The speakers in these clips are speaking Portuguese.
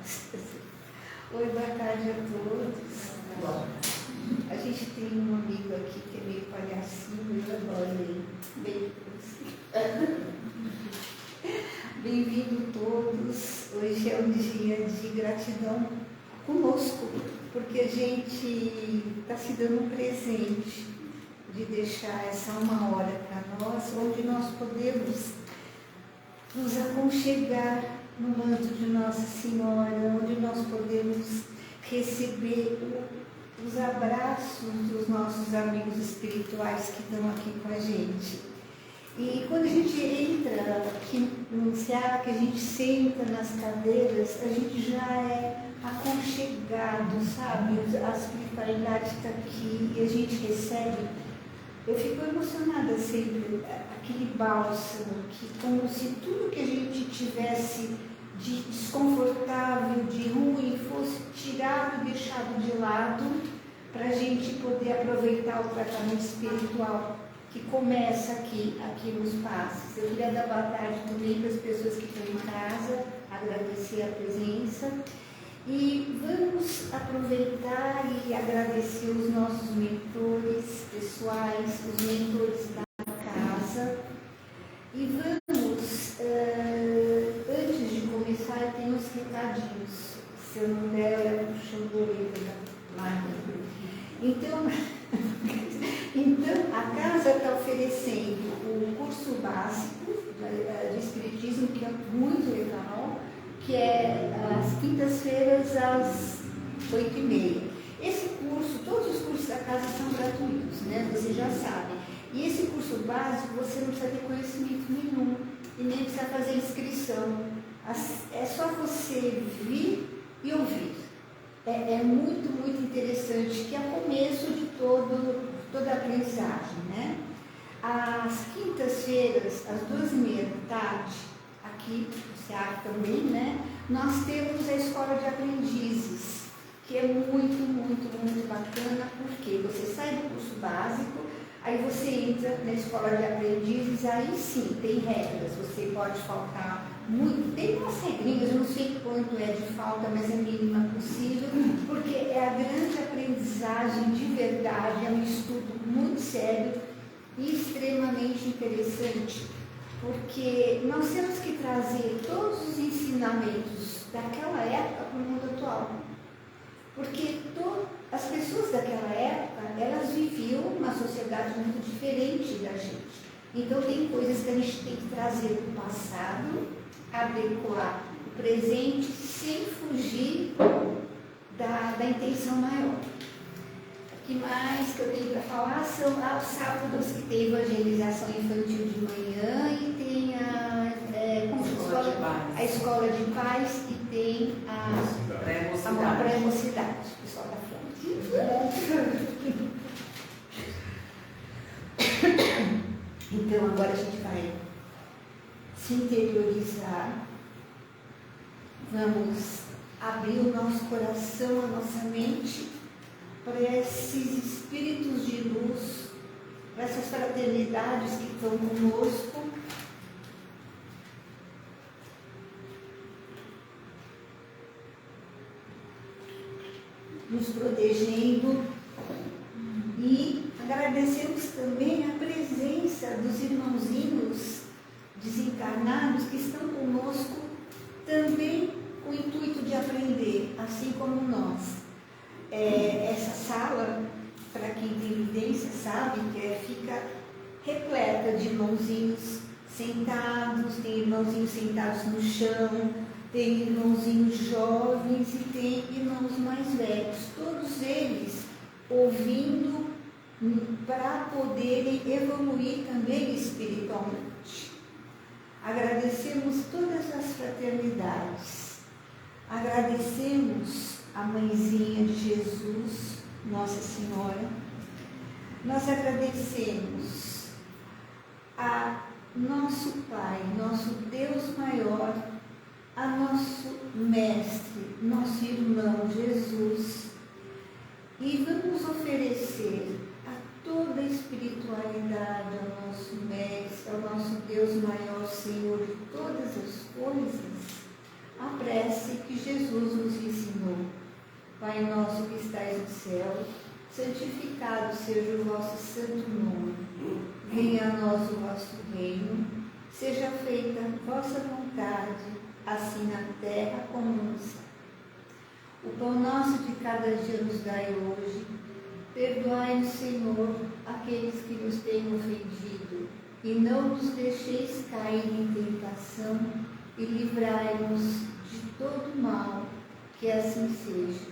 Oi, boa tarde a todos. A gente tem um amigo aqui que é meio palhacinho, eu adoro ele. Bem-vindo todos. Hoje é um dia de gratidão conosco, porque a gente está se dando um presente de deixar essa uma hora para nós, onde nós podemos nos aconchegar no manto de Nossa Senhora, onde nós podemos receber os abraços dos nossos amigos espirituais que estão aqui com a gente. E quando a gente entra aqui no SEAC, que a gente senta nas cadeiras, a gente já é aconchegado, sabe? A espiritualidade está aqui e a gente recebe. Eu fico emocionada sempre, aquele bálsamo, que como se tudo que a gente tivesse de desconfortável, de ruim, fosse tirado e deixado de lado, para a gente poder aproveitar o tratamento espiritual que começa aqui nos passos. Eu queria dar boa tarde também para as pessoas que estão em casa, agradecer a presença. E vamos aproveitar e agradecer os nossos mentores pessoais, os mentores da casa. E vamos, antes de começar, eu tenho uns recadinhos. Se eu não der, eu puxo o orelha da máquina. Então, a casa está oferecendo o curso básico de Espiritismo, que é muito legal, que é às quintas-feiras às 8h30. Esse curso, todos os cursos da casa são gratuitos, né? Você já sabe. E esse curso básico você não precisa ter conhecimento nenhum e nem precisa fazer inscrição. É só você vir e ouvir. É muito, muito interessante, que é o começo de toda a aprendizagem, né? Às quintas-feiras, às 14h30, aqui no SEAC também, né? Nós temos a Escola de Aprendizes, que é muito, muito, muito bacana, porque você sai do curso básico, aí você entra na Escola de Aprendizes, aí sim, tem regras, você pode faltar muito, tem umas regrinhas, eu não sei quanto é de falta, mas é mínima possível, porque é a grande aprendizagem de verdade, é um estudo muito sério e extremamente interessante, porque nós temos que trazer todos os ensinamentos daquela época para o mundo atual. Porque as pessoas daquela época, elas viviam uma sociedade muito diferente da gente. Então tem coisas que a gente tem que trazer do passado, adequar o presente, sem fugir da intenção maior. O que mais que eu tenho para falar são os sábados que tem evangelização infantil de manhã e tem a escola de paz e tem a pré-mocidade, o pessoal da frente. Então agora a gente vai se interiorizar, vamos abrir o nosso coração, a nossa mente, para esses espíritos de luz, para essas fraternidades que estão conosco, nos protegendo, e agradecemos também a presença dos irmãozinhos desencarnados que estão conosco também com o intuito de aprender, assim como nós. Essa sala, para quem tem evidência, sabe que fica repleta de irmãozinhos sentados, tem irmãozinhos sentados no chão, tem irmãozinhos jovens e tem irmãos mais velhos, todos eles ouvindo para poderem evoluir também espiritualmente. Agradecemos todas as fraternidades, agradecemos a Mãezinha de Jesus, Nossa Senhora, nós agradecemos a nosso Pai, nosso Deus maior, a nosso Mestre, nosso irmão Jesus, e vamos oferecer a toda a espiritualidade ao nosso Mestre, ao nosso Deus maior, Senhor de todas as coisas, a prece que Jesus nos ensinou. Pai nosso que estais no céu, santificado seja o vosso santo nome. Venha a nós o vosso reino, seja feita a vossa vontade, assim na terra como no céu. O pão nosso de cada dia nos dai hoje. Perdoai-nos, Senhor, aqueles que nos têm ofendido, e não nos deixeis cair em tentação, e livrai-nos de todo mal, que assim seja.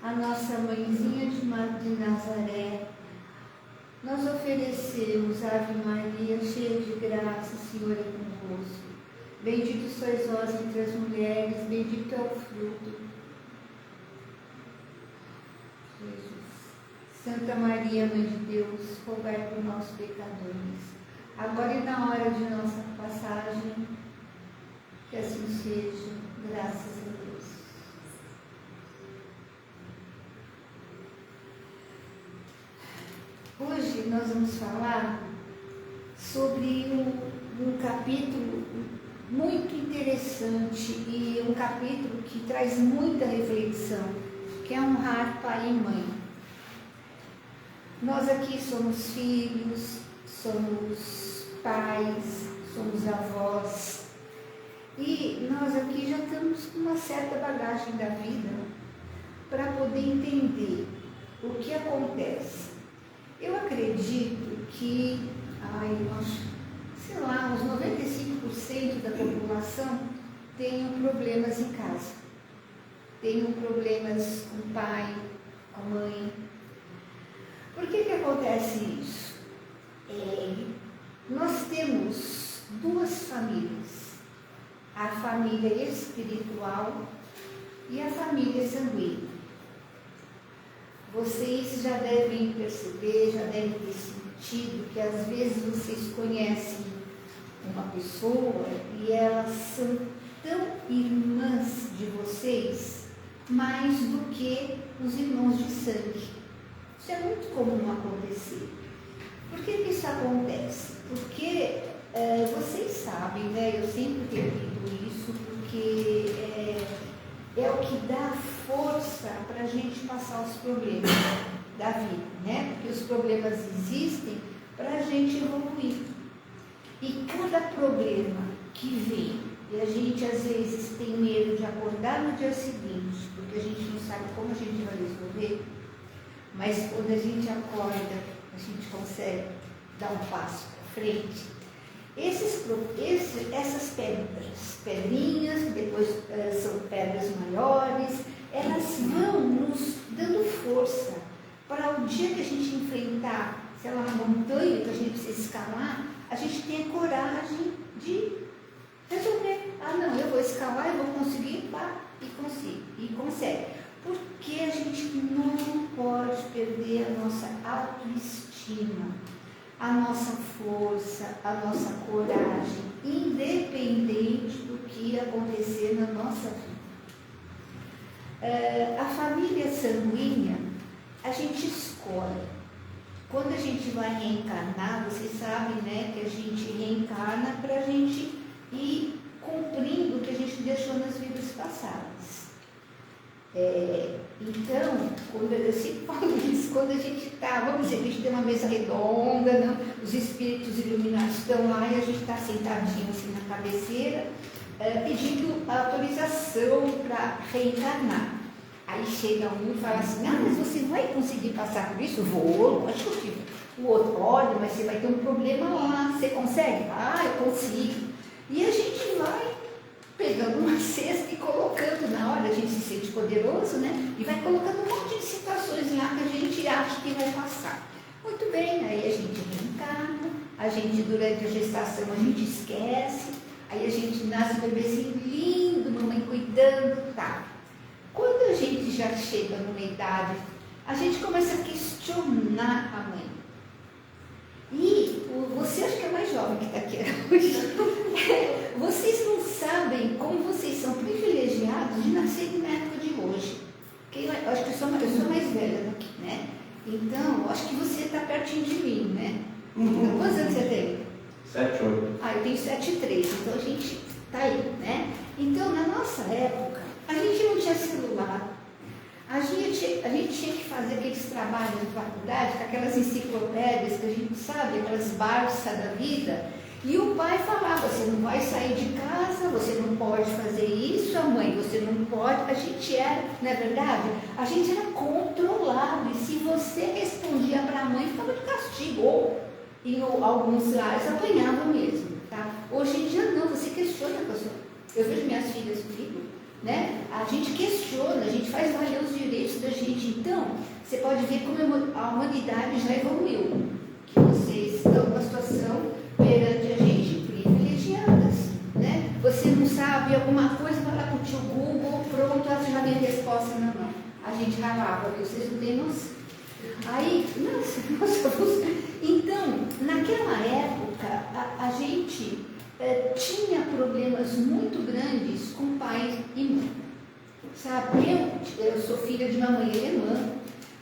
A nossa mãezinha de Nazaré, nós oferecemos Ave Maria, cheia de graça, o Senhor é convosco. Bendito sois vós entre as mulheres, bendito é o fruto. Jesus. Santa Maria, Mãe de Deus, rogai por nós pecadores, agora e na hora de nossa passagem, que assim seja, graças a Deus. Hoje nós vamos falar sobre um capítulo muito interessante e um capítulo que traz muita reflexão, que é honrar pai e mãe. Nós aqui somos filhos, somos pais, somos avós, e nós aqui já estamos com uma certa bagagem da vida para poder entender o que acontece. Eu acredito que, sei lá, uns 95% da população tenham problemas em casa, tenham problemas com o pai, com a mãe. Por que acontece isso? Nós temos duas famílias, a família espiritual e a família sanguínea. Vocês já devem perceber, já devem ter sentido que às vezes vocês conhecem uma pessoa e elas são tão irmãs de vocês, mais do que os irmãos de sangue. Isso é muito comum acontecer. Por que isso acontece? Porque vocês sabem, né? Eu sempre repito isso, porque é o que dá força para a gente passar os problemas da vida, né? Porque os problemas existem para a gente evoluir. E cada problema que vem, e a gente às vezes tem medo de acordar no dia seguinte, porque a gente não sabe como a gente vai resolver, mas quando a gente acorda, a gente consegue dar um passo para frente. Essas pedrinhas, que depois são pedras maiores, elas vão nos dando força para o dia que a gente enfrentar, sei lá, uma montanha que a gente precisa escalar, a gente tem a coragem de resolver. Não, eu vou escalar, eu vou conseguir, e consigo, e consegue. Porque a gente não pode perder a nossa autoestima, a nossa força, a nossa coragem, independente do que acontecer na nossa vida. A família sanguínea, a gente escolhe. Quando a gente vai reencarnar, vocês sabem, né, que a gente reencarna para a gente ir cumprindo o que a gente deixou nas vidas passadas. Então, quando eu sempre falo isso, quando a gente está, vamos dizer, a gente tem uma mesa redonda, não? Os espíritos iluminados estão lá e a gente está sentadinho assim na cabeceira, pedindo autorização para reencarnar. Aí chega um e fala assim, mas você vai conseguir passar por isso? Vou, lógico que o outro, olha, mas você vai ter um problema lá, você consegue? Eu consigo. E a gente vai pegando uma cesta e colocando na hora, a gente se sente poderoso, né? E vai colocando um monte de situações lá que a gente acha que vai passar. Muito bem, aí a gente reencarna, a gente durante a gestação a gente esquece, aí a gente nasce um bebezinho lindo, mamãe cuidando, tá. Quando a gente já chega numa idade, a gente começa a questionar a mãe. E você acha que é mais jovem que está aqui hoje? Vocês não sabem como vocês são privilegiados de nascer na época de hoje. Eu acho que eu sou mais velha daqui, né? Então, acho que você está pertinho de mim, né? Então, quantos anos você tem? 7, 8. Eu tenho 7, 3, então a gente está aí, né? Então, nossa época, a gente não tinha celular. A gente tinha que fazer aqueles trabalhos de faculdade, com aquelas enciclopédias que a gente sabe, aquelas Barça da vida. E o pai falava, você não vai sair de casa, você não pode fazer isso, a mãe, você não pode. A gente era, não é verdade? A gente era controlado. E se você respondia para a mãe, ficava de castigo. Ou em alguns lares apanhava mesmo. Tá? Hoje em dia não, você questiona a pessoa. Eu vejo minhas filhas comigo, né? A gente questiona, a gente faz valer os direitos da gente. Então, você pode ver como a humanidade já evoluiu. Que vocês estão numa situação perante a gente privilegiadas, né? Você não sabe alguma coisa, vai lá com o tio Google, pronto, você já tem a resposta na mão. A gente ralava, viu? Vocês não têm noção. Aí, nossa. Então, naquela época, a gente tinha problemas muito grandes com pai e mãe. Sabe, eu sou filha de uma mãe alemã,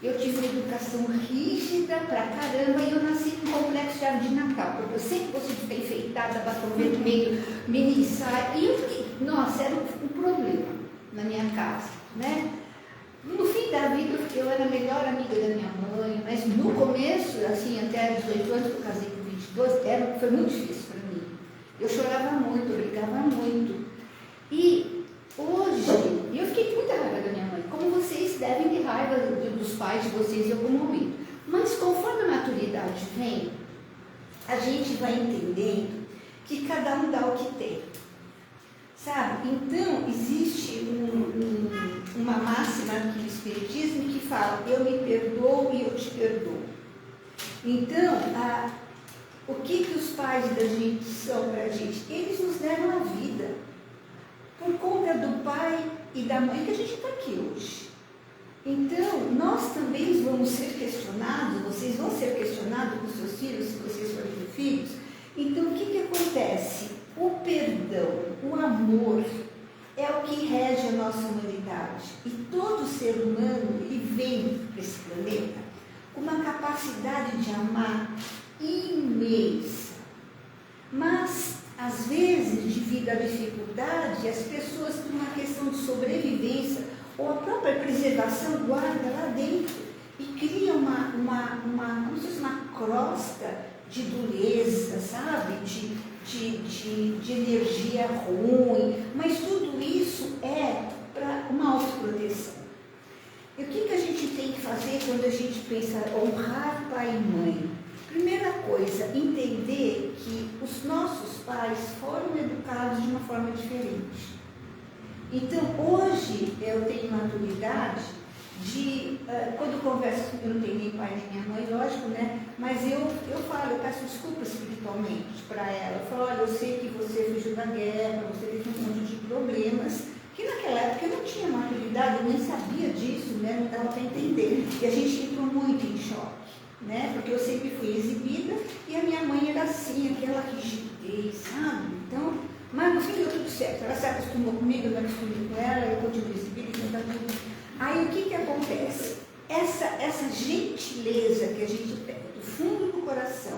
eu tive uma educação rígida pra caramba e eu nasci num complexo de árvore de Natal, porque eu sempre gostei de ficar enfeitada, batom vermelho, mini saia, e eu fiquei, nossa, era um problema na minha casa, né? No fim da vida eu era a melhor amiga da minha mãe, mas no começo, assim, até 18 anos, que eu casei com 22, foi muito difícil para mim. Eu chorava muito, eu brigava muito. E hoje, eu fiquei com muita raiva da minha mãe, como vocês devem ter raiva dos pais de vocês em algum momento. Mas conforme a maturidade vem, a gente vai entendendo que cada um dá o que tem. Sabe? Então, existe uma máxima aqui no Espiritismo que fala, eu me perdoo e eu te perdoo. Então, o que os pais da gente são para a gente? Eles nos deram a vida. Por conta do pai e da mãe que a gente está aqui hoje. Então, nós também vamos ser questionados, vocês vão ser questionados com seus filhos, se vocês forem filhos. Então, o que acontece? O perdão, o amor, é o que rege a nossa humanidade. E todo ser humano, ele vem para esse planeta com uma capacidade de amar imensa. Mas, às vezes, devido à dificuldade, as pessoas, por uma questão de sobrevivência, ou a própria preservação, guarda lá dentro e cria como se fosse uma crosta de dureza, sabe? De energia ruim, mas tudo isso é para uma autoproteção. E o que a gente tem que fazer quando a gente pensa honrar pai e mãe? Primeira coisa, entender que os nossos pais foram educados de uma forma diferente. Então, hoje eu tenho maturidade de, quando eu converso, eu não tenho nem pai nem minha mãe, lógico, né? Mas eu falo, eu peço desculpas espiritualmente para ela. Eu falo, olha, eu sei que você fugiu da guerra, você teve um monte de problemas, que naquela época eu não tinha maturidade, eu nem sabia disso, né? Não dava para entender. E a gente entrou muito em choque, né? Porque eu sempre fui exibida e a minha mãe era assim, aquela rigidez, sabe? Então, mas no fim deu tudo certo. Ela se acostumou comigo, eu me acostumei com ela, eu continuo exibida, então tá tudo. Aí o que acontece? Essa gentileza que a gente tem do fundo do coração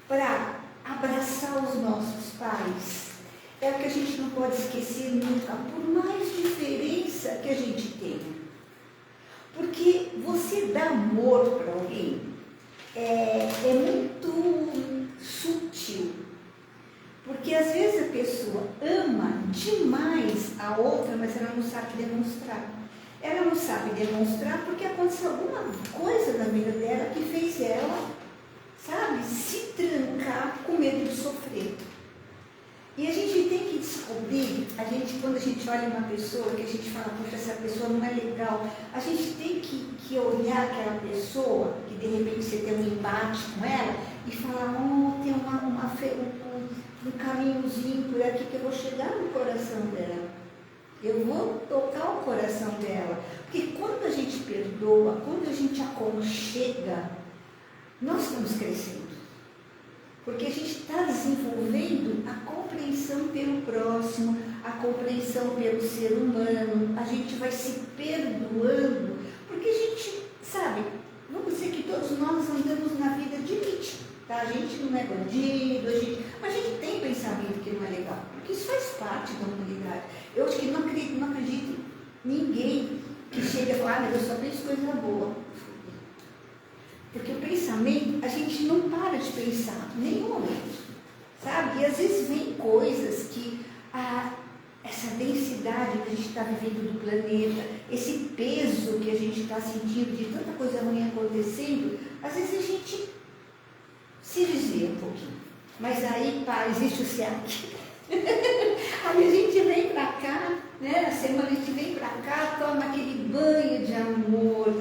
para abraçar os nossos pais é o que a gente não pode esquecer nunca, por mais diferença que a gente tenha. Porque você dar amor para alguém é muito sutil. Porque às vezes a pessoa ama demais a outra, mas ela não sabe demonstrar. Ela não sabe demonstrar porque aconteceu alguma coisa na vida dela que fez ela, sabe, se trancar com medo de sofrer. E a gente tem que descobrir, quando a gente olha uma pessoa, que a gente fala, poxa, essa pessoa não é legal, a gente tem que olhar aquela pessoa, que de repente você tem um embate com ela, e falar, tem um caminhozinho por aqui que eu vou chegar no coração dela. Eu vou tocar o coração dela. Porque quando a gente perdoa, quando a gente aconchega, nós estamos crescendo. Porque a gente está desenvolvendo a compreensão pelo próximo, a compreensão pelo ser humano, a gente vai se perdoando, porque a gente, sabe, vamos dizer que todos nós andamos na vida de vítima, tá? A gente não é bandido, mas a gente tem pensamento que não é legal, porque isso faz parte da humanidade. Eu acho que não acredito em ninguém que chega e fala, mas eu só penso coisa boa. Porque o pensamento, a gente não para de pensar, em nenhum momento, sabe? E às vezes vem coisas que, essa densidade que a gente está vivendo do planeta, esse peso que a gente está sentindo de tanta coisa ruim acontecendo, às vezes a gente se desvia um pouquinho. Mas aí, pá, existe o SEAC. Aí a gente vem para cá, né? Na semana a gente vem para cá, toma aquele banho de amor.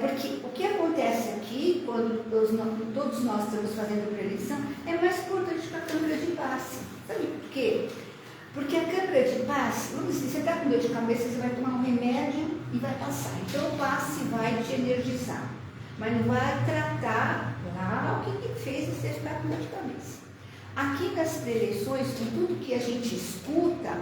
Porque o que acontece aqui, quando todos nós estamos fazendo prevenção, é mais importante que a câmara de passe. Sabe por quê? Porque a câmara de passe, vamos dizer, você está com dor de cabeça, você vai tomar um remédio e vai passar. Então o passe vai te energizar, mas não vai tratar lá o que fez você ficar com dor de cabeça. Aqui nas preleções, com tudo que a gente escuta,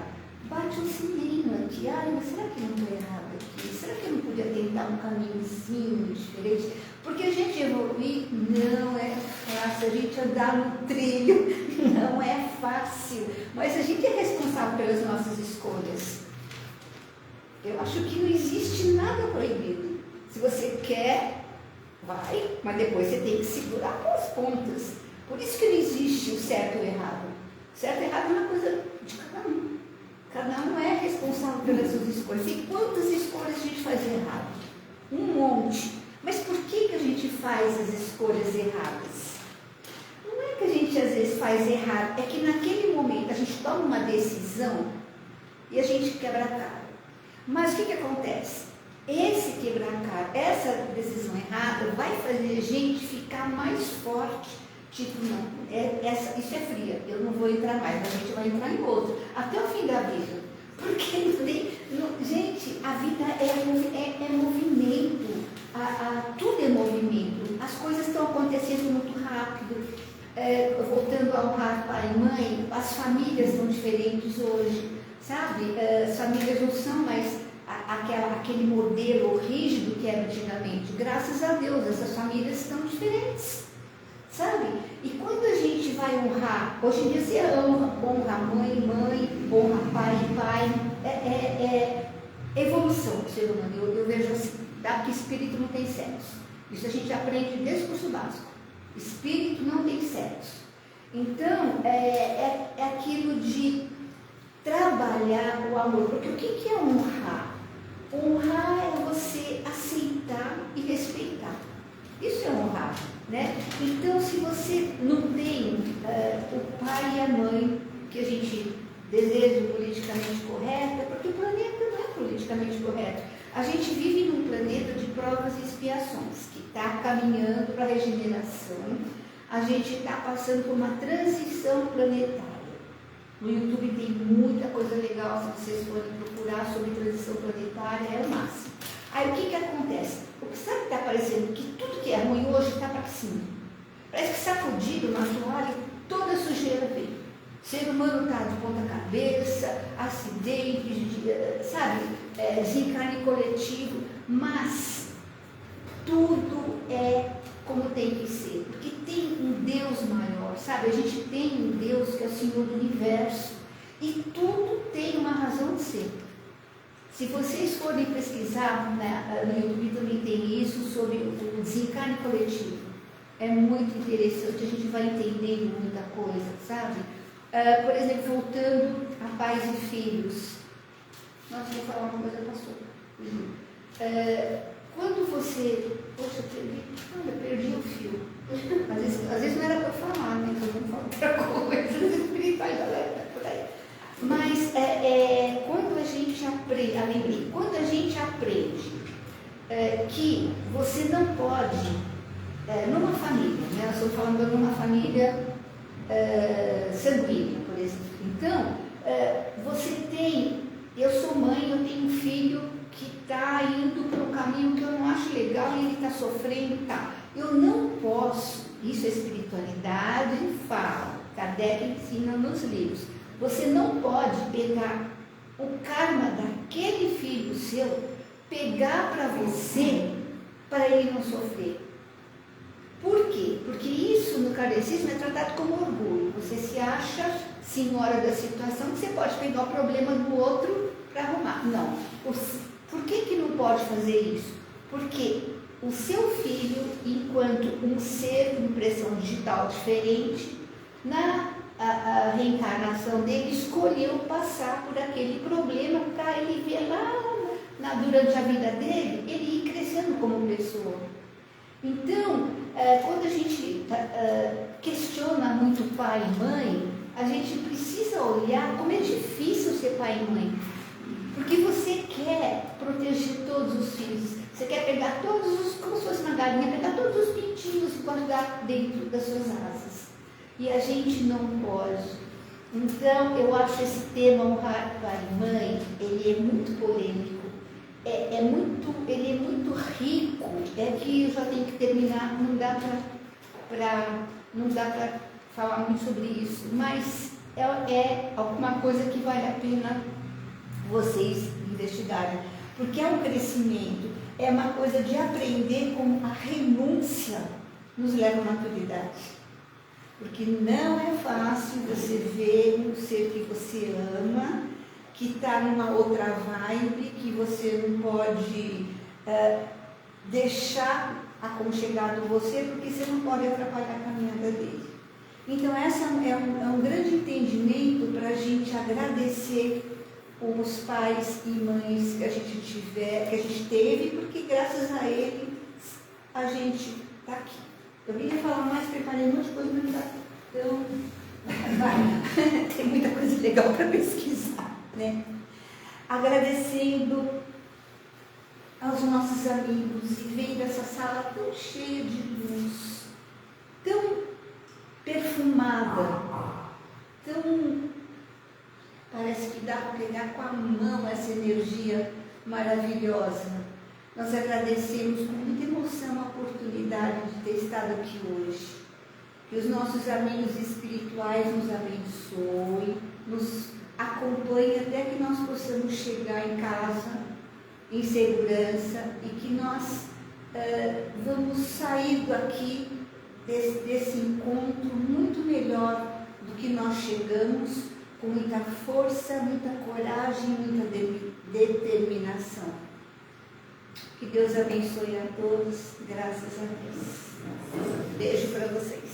bate um sininho aqui. Mas será que não estou errado aqui? Será que eu não podia tentar um caminhozinho diferente? Porque a gente evoluir não é fácil, a gente andar no trilho não é fácil, mas a gente é responsável pelas nossas escolhas. Eu acho que não existe nada proibido. Se você quer, vai, mas depois você tem que segurar com as pontas. Por isso que não existe o certo e o errado. O certo e o errado é uma coisa de cada um. Cada um é responsável pelas suas escolhas. E quantas escolhas a gente faz errado? Um monte. Mas por que a gente faz as escolhas erradas? Não é que a gente às vezes faz errado, é que naquele momento a gente toma uma decisão e a gente quebra a cara. Mas o que acontece? Esse quebrar a cara, essa decisão errada vai fazer a gente ficar mais forte. Tipo, não, isso é fria, eu não vou entrar mais, a gente vai entrar em outro, até o fim da vida. Porque, gente, a vida é movimento, tudo é movimento, as coisas estão acontecendo muito rápido. Voltando ao honrar pai e mãe, as famílias são diferentes hoje, sabe? As famílias não são mais aquele modelo rígido que era antigamente. Graças a Deus, essas famílias estão diferentes. Sabe? E quando a gente vai honrar, hoje em dia você honra mãe, honra pai, é evolução do ser humano, eu vejo assim, tá? Porque espírito não tem sexo. Isso a gente aprende desde o curso básico. Espírito não tem sexo. Então, é aquilo de trabalhar o amor. Porque o que é honrar? Honrar é você aceitar e respeitar. Isso é honrar, né? Então, se você não tem o pai e a mãe que a gente deseja politicamente correto, é porque o planeta não é politicamente correto. A gente vive num planeta de provas e expiações, que está caminhando para a regeneração. A gente está passando por uma transição planetária. No YouTube tem muita coisa legal, se vocês forem procurar sobre transição planetária, é o máximo. Aí o que acontece? Sabe o que está parecendo? Que tudo que é ruim hoje está para cima. Parece que sacudido na toalha, toda a sujeira vem. O ser humano está de ponta cabeça, acidentes, sabe? Desencarne coletivo, mas tudo é como tem que ser. Porque tem um Deus maior, sabe? A gente tem um Deus que é o Senhor do Universo. E tudo tem uma razão de ser. Se vocês forem pesquisar, né, no YouTube também tem isso, sobre o desencarne coletivo. É muito interessante, a gente vai entendendo muita coisa, sabe? Por exemplo, voltando a pais e filhos. Nossa, vou falar uma coisa, passou. Quando você... Poxa, eu perdi o fio. Às vezes não era para eu falar, né? Então vamos falar outra coisa, espirituais, galera, por aí. Mas quando a gente aprende, que você não pode, numa família, né? Eu estou falando numa família sanguínea, por exemplo. Então, você tem, eu sou mãe, eu tenho um filho que está indo para um caminho que eu não acho legal e ele está sofrendo e tal. Eu não posso, isso é espiritualidade, fala, Kardec ensina nos livros. Você não pode pegar o karma daquele filho seu, pegar para você, para ele não sofrer. Por quê? Porque isso no kardecismo é tratado como orgulho. Você se acha senhora da situação, que você pode pegar o problema do outro para arrumar. Não. Por que não pode fazer isso? Porque o seu filho, enquanto um ser com impressão digital diferente, na a reencarnação dele, escolheu passar por aquele problema para ele ver lá durante a vida dele, ele ir crescendo como pessoa. Então, quando a gente questiona muito pai e mãe, a gente precisa olhar como é difícil ser pai e mãe. Porque você quer proteger todos os filhos, você quer pegar todos os, como se fosse uma galinha, pegar todos os pintinhos e guardar dentro das suas asas. E a gente não pode. Então, eu acho esse tema, honrar pai e mãe, ele é muito polêmico. Ele é muito rico. É que eu já tenho que terminar, não dá para falar muito sobre isso, mas é alguma coisa que vale a pena vocês investigarem, porque é um crescimento, é uma coisa de aprender como a renúncia nos leva à maturidade. Porque não é fácil você ver um ser que você ama, que está numa outra vibe, que você não pode deixar aconchegado você, porque você não pode atrapalhar a caminhada dele. Então, essa é um grande entendimento para a gente agradecer os pais e mães que a gente teve, porque graças a ele a gente está aqui. Eu queria falar mais, preparei muitas coisas, mas não dá. Então, tem muita coisa legal para pesquisar, né? Agradecendo aos nossos amigos e vendo essa sala tão cheia de luz, tão perfumada, parece que dá para pegar com a mão essa energia maravilhosa. Nós agradecemos com muita emoção a oportunidade de ter estado aqui hoje. Que os nossos amigos espirituais nos abençoem, nos acompanhem até que nós possamos chegar em casa em segurança e que nós vamos sair daqui desse encontro muito melhor do que nós chegamos, com muita força, muita coragem, muita determinação. Que Deus abençoe a todos, graças a Deus. Beijo para vocês.